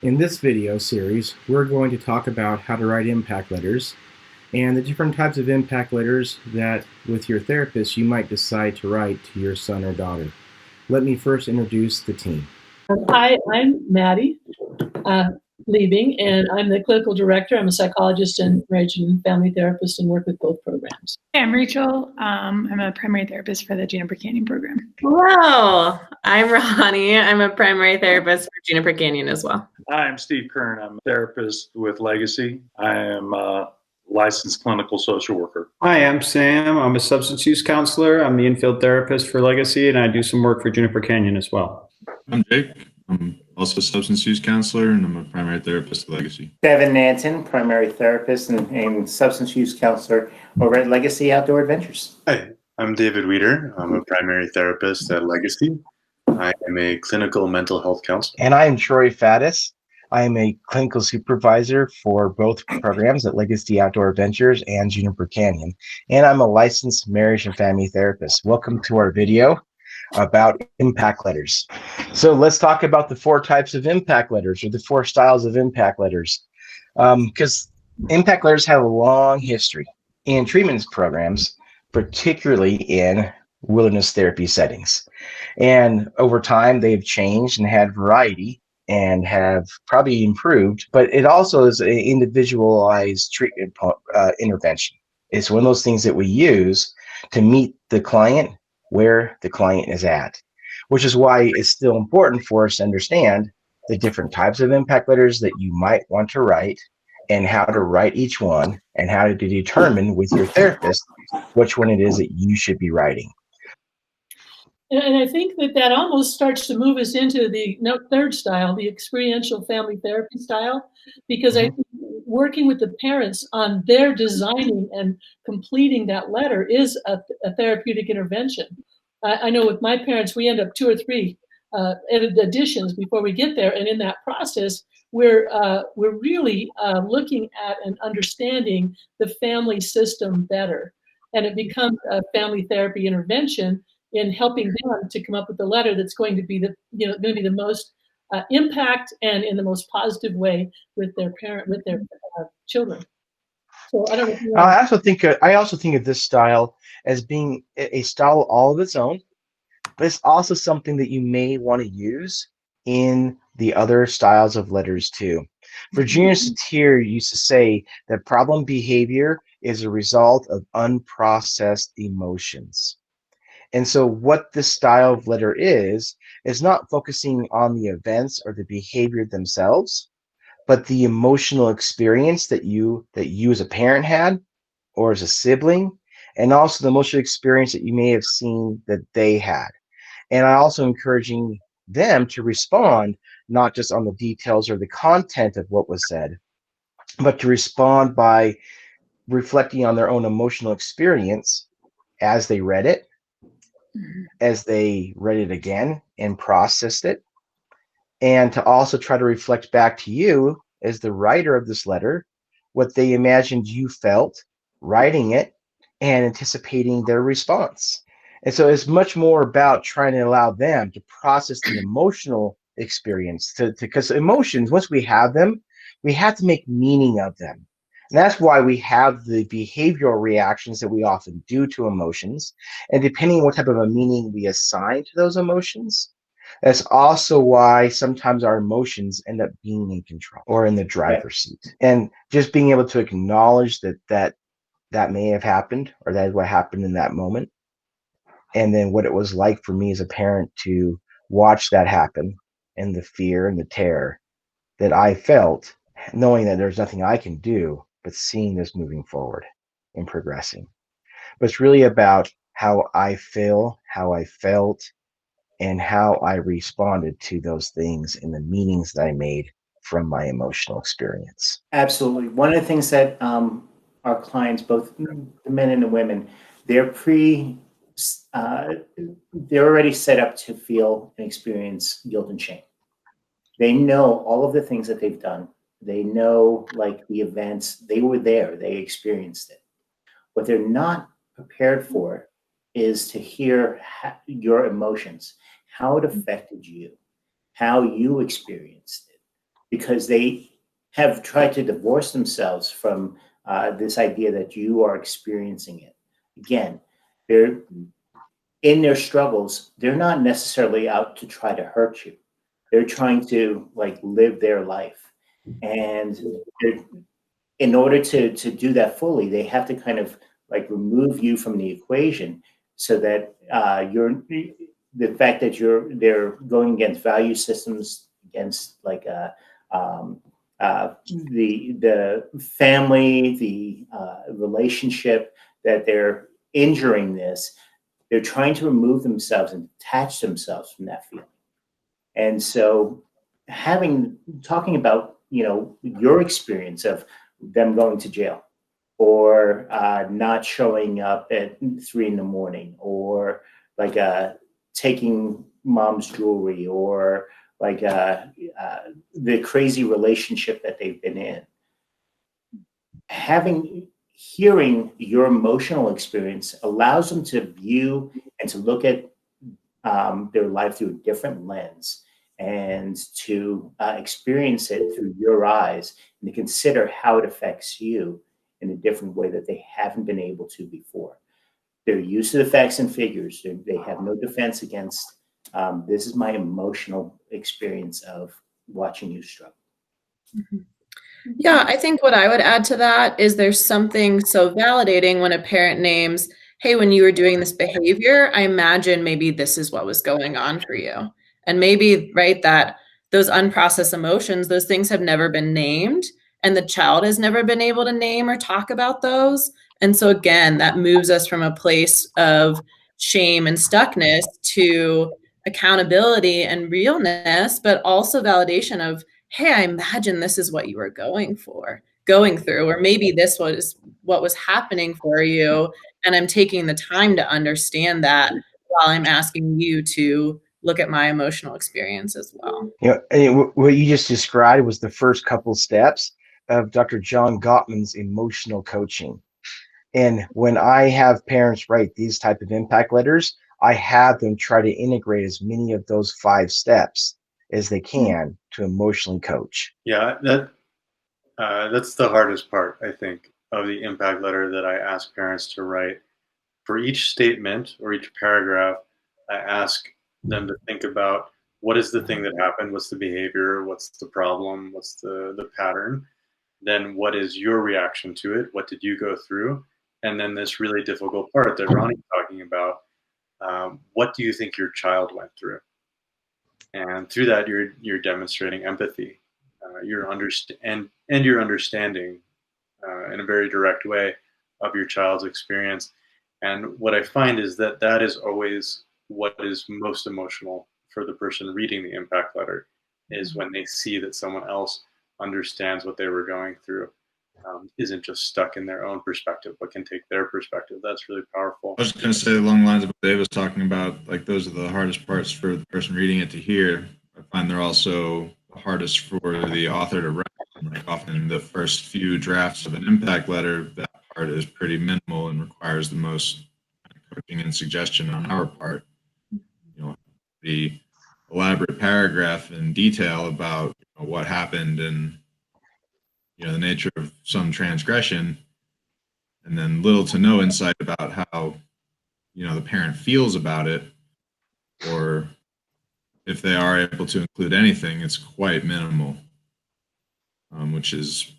In this video series, we're going to talk about how to write impact letters and the different types of impact letters that, with your therapist, you might decide to write to your son or daughter. Let me first introduce the team. Hi, I'm Maddie Liebing, and I'm the clinical director. I'm a psychologist and marriage and family therapist and work with both programs. Hey, I'm Rachel. I'm a primary therapist for the Juniper Canyon program. Hello, I'm Ronnie. I'm a primary therapist for Juniper Canyon as well. Hi, I'm Steve Kern. I'm a therapist with Legacy. I am a licensed clinical social worker. Hi, I'm Sam. I'm a substance use counselor. I'm the infield therapist for Legacy, and I do some work for Juniper Canyon as well. I'm Jake. I'm also a substance use counselor, and I'm a primary therapist at Legacy. Devin Nanton, primary therapist and substance use counselor over at Legacy Outdoor Adventures. Hi, I'm David Weeder. I'm a primary therapist at Legacy. I am a clinical mental health counselor. And I am Troy Faddis. I am a clinical supervisor for both programs at Legacy Outdoor Adventures and Juniper Canyon. And I'm a licensed marriage and family therapist. Welcome to our video about impact letters. So let's talk about the 4 types of impact letters, or the 4 styles of impact letters. Because impact letters have a long history in treatment programs, particularly in wilderness therapy settings. And over time, they've changed and had variety and have probably improved, but it also is an individualized treatment intervention. It's one of those things that we use to meet the client where the client is at, which is why it's still important for us to understand the different types of impact letters that you might want to write and how to write each one and how to determine with your therapist which one it is that you should be writing. And I think that almost starts to move us into the third style, the experiential family therapy style, because I think working with the parents on their designing and completing that letter is a therapeutic intervention. I know with my parents, we end up 2 or 3 additions before we get there, and in that process, we're really looking at and understanding the family system better, and it becomes a family therapy intervention in helping them to come up with the letter that's going to be the most impact and in the most positive way with their children. So I don't know. I also think of this style as being a style all of its own, but it's also something that you may want to use in the other styles of letters too. Virginia Satir used to say that problem behavior is a result of unprocessed emotions. And so what this style of letter is not focusing on the events or the behavior themselves, but the emotional experience that you as a parent had or as a sibling, and also the emotional experience that you may have seen that they had. And I also encouraging them to respond not just on the details or the content of what was said, but to respond by reflecting on their own emotional experience as they read it, as they read it again and processed it, and to also try to reflect back to you as the writer of this letter what they imagined you felt writing it and anticipating their response. And so it's much more about trying to allow them to process the emotional experience, because emotions, once we have them, we have to make meaning of them. And that's why we have the behavioral reactions that we often do to emotions. And depending on what type of a meaning we assign to those emotions, that's also why sometimes our emotions end up being in control or in the driver's seat. And just being able to acknowledge that may have happened, or that is what happened in that moment. And then what it was like for me as a parent to watch that happen, and the fear and the terror that I felt, knowing that there's nothing I can do but seeing this moving forward and progressing. But it's really about how I feel, how I felt, and how I responded to those things and the meanings that I made from my emotional experience. Absolutely. One of the things that our clients, both the men and the women, they're already set up to feel and experience guilt and shame. They know all of the things that they've done. They know, like, the events, they were there, they experienced it. What they're not prepared for is to hear your emotions, how it affected you, how you experienced it, because they have tried to divorce themselves from this idea that you are experiencing it. Again, they're in their struggles, they're not necessarily out to try to hurt you. They're trying to like live their life. And in order to do that fully, they have to kind of like remove you from the equation so that you're the fact that they're going against value systems, against like the family, the relationship, that they're injuring this. They're trying to remove themselves and detach themselves from that feeling. And so talking about, your experience of them going to jail, or not showing up at 3 a.m, or like taking mom's jewelry, or like the crazy relationship that they've been in. Hearing your emotional experience allows them to view and to look at their life through a different lens, and to experience it through your eyes, and to consider how it affects you in a different way that they haven't been able to before. They're used to the facts and figures. They have no defense against this is my emotional experience of watching you struggle. Yeah, I think what I would add to that is there's something so validating when a parent names, hey, when you were doing this behavior, I imagine maybe this is what was going on for you. And maybe, right, that those unprocessed emotions, those things have never been named, and the child has never been able to name or talk about those. And so again, that moves us from a place of shame and stuckness to accountability and realness, but also validation of, hey, I imagine this is what you were going through, or maybe this was what was happening for you. And I'm taking the time to understand that while I'm asking you to look at my emotional experience as well. What you just described was the first couple steps of Dr. John Gottman's emotional coaching. And when I have parents write these type of impact letters, I have them try to integrate as many of those 5 steps as they can to emotionally coach. Yeah, that's the hardest part, I think, of the impact letter that I ask parents to write. For each statement or each paragraph, I ask them to think about what is the thing that happened, what's the behavior, what's the problem, what's the pattern, then what is your reaction to it, what did you go through, and then this really difficult part that Ronnie's talking about, what do you think your child went through? And through that, you're demonstrating empathy, you're you're understanding in a very direct way of your child's experience. And what I find is that that is always what is most emotional for the person reading the impact letter, is when they see that someone else understands what they were going through, isn't just stuck in their own perspective, but can take their perspective. That's really powerful. I was just going to say along the lines of what Dave was talking about, like those are the hardest parts for the person reading it to hear. I find they're also the hardest for the author to write. Like often the first few drafts of an impact letter, that part is pretty minimal and requires the most coaching and suggestion on our part. The elaborate paragraph in detail about what happened and the nature of some transgression, and then little to no insight about how the parent feels about it, or if they are able to include anything, it's quite minimal, which is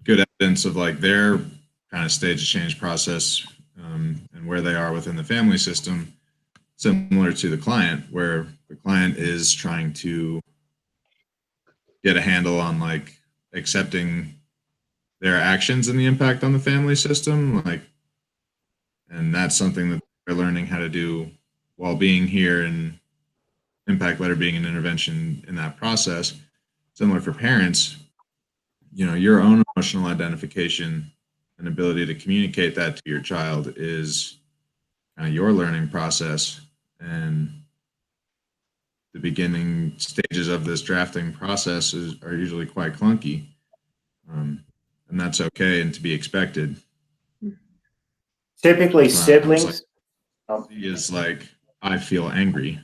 good evidence of like their kind of stage of change process, and where they are within the family system, similar to the client, where the client is trying to get a handle on like accepting their actions and the impact on the family system, and that's something that they're learning how to do while being here, and impact letter being an intervention in that process. Similar for parents, your own emotional identification and ability to communicate that to your child is kind of your learning process, and the beginning stages of this drafting process are usually quite clunky, and that's okay and to be expected. Typically, siblings is like, I feel angry,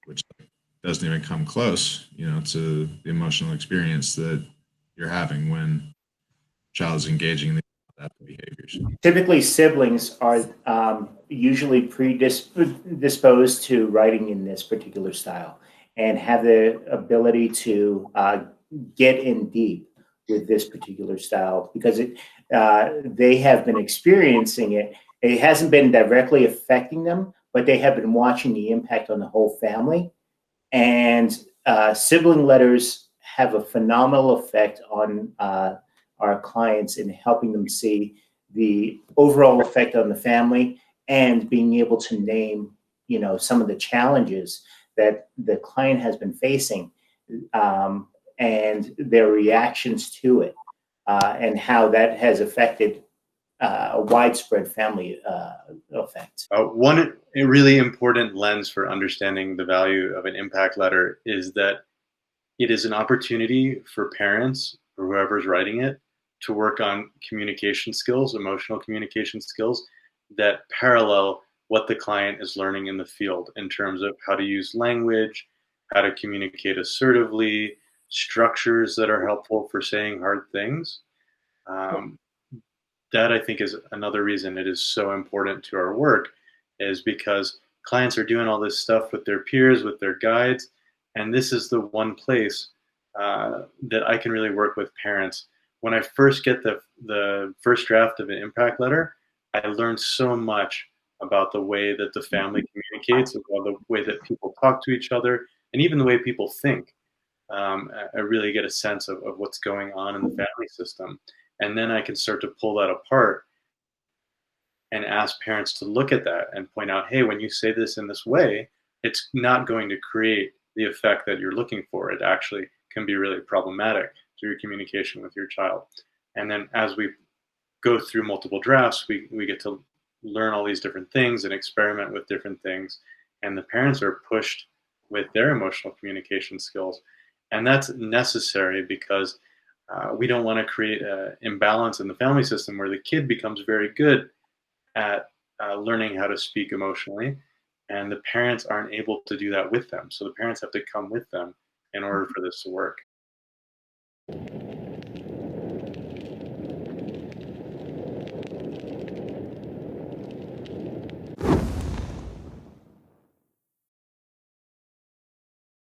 which doesn't even come close, to the emotional experience that you're having when child is engaging in the adaptive behaviors. Typically, siblings are usually predisposed to writing in this particular style and have the ability to get in deep with this particular style because they have been experiencing it. It hasn't been directly affecting them, but they have been watching the impact on the whole family. And sibling letters have a phenomenal effect on our clients in helping them see the overall effect on the family and being able to name, some of the challenges that the client has been facing and their reactions to it and how that has affected a widespread family effect. One really important lens for understanding the value of an impact letter is that it is an opportunity for parents or whoever's writing it to work on communication skills, emotional communication skills that parallel what the client is learning in the field in terms of how to use language, how to communicate assertively, structures that are helpful for saying hard things. That I think is another reason it is so important to our work, is because clients are doing all this stuff with their peers, with their guides, and this is the one place that I can really work with parents. When I first get the first draft of an impact letter, I learned so much about the way that the family communicates, about the way that people talk to each other, and even the way people think. I really get a sense of what's going on in the family system. And then I can start to pull that apart and ask parents to look at that and point out, hey, when you say this in this way, it's not going to create the effect that you're looking for. It actually can be really problematic to your communication with your child. And then as we go through multiple drafts, we get to learn all these different things and experiment with different things. And the parents are pushed with their emotional communication skills. And that's necessary because we don't want to create an imbalance in the family system where the kid becomes very good at learning how to speak emotionally, and the parents aren't able to do that with them. So the parents have to come with them in order for this to work.